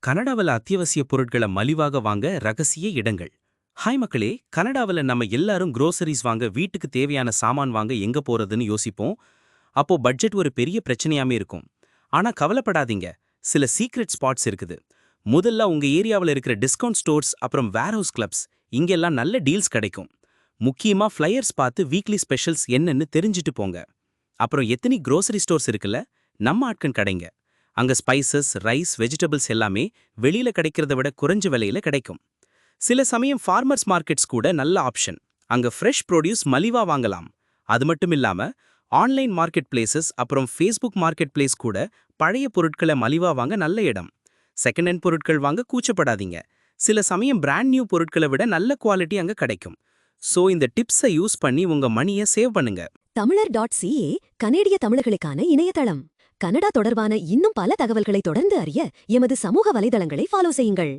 கனடாவில் அத்தியாவசிய பொருட்களை மலிவாக வாங்க ரகசிய இடங்கள். ஹாய் மக்களே, கனடாவில் நம்ம எல்லாரும் groceries வாங்க வீட்டுக்கு தேவையான சாமான் வாங்க எங்க போறதுன்னு யோசிப்போம். அப்போ பட்ஜெட் ஒரு பெரிய பிரச்சனையாமே இருக்கும். ஆனா கவலைப்படாதீங்க, சில சீக்ரெட் ஸ்பாட்ஸ் இருக்குது. முதல்ல உங்க ஏரியாவில் இருக்கிற டிஸ்கவுண்ட் ஸ்டோர்ஸ் அப்புறம் வேர்ஹவுஸ் கிளப்ஸ், இங்கெல்லாம் நல்ல டீல்ஸ் கிடைக்கும். முக்கியமா ஃப்ளையர்ஸ் பார்த்து வீக்லி ஸ்பெஷல்ஸ் என்னன்னு தெரிஞ்சுட்டு போங்க. அப்புறம் எத்தனை grocery ஸ்டோர்ஸ் இருக்குல்ல, நம்ம ஆட்கன் கடைங்க. அங்க ஸ்பைசஸ், ரைஸ், வெஜிடபிள்ஸ் எல்லாமே வெளியில கிடைக்கிறத விட குறைஞ்ச விலையில கிடைக்கும். சில சமயம் ஃபார்மர்ஸ் மார்க்கெட்ஸ் கூட நல்ல ஆப்ஷன். அங்க ஃப்ரெஷ் ப்ரோடியூஸ் மலிவா வாங்கலாம். அது மட்டும் இல்லாம ஆன்லைன் மார்க்கெட் பிளேசஸ் அப்புறம் ஃபேஸ்புக் மார்க்கெட் பிளேஸ் கூட பழைய பொருட்களை மலிவா வாங்க நல்ல இடம். செகண்ட் ஹேண்ட் பொருட்கள் வாங்க கூச்சப்படாதீங்க. சில சமயம் பிராண்ட் நியூ பொருட்களை விட நல்ல குவாலிட்டி அங்க கிடைக்கும். சோ இந்த டிப்ஸை யூஸ் பண்ணி உங்க மணியை சேவ் பண்ணுங்க. தமிழர்.ca கனேடிய தமிழர்களுக்கான இணையதளம். கனடா தொடர்பான இன்னும் பல தகவல்களை தொடர்ந்து அறிய எமது சமூக வலைதளங்களை ஃபாலோ செய்யுங்கள்.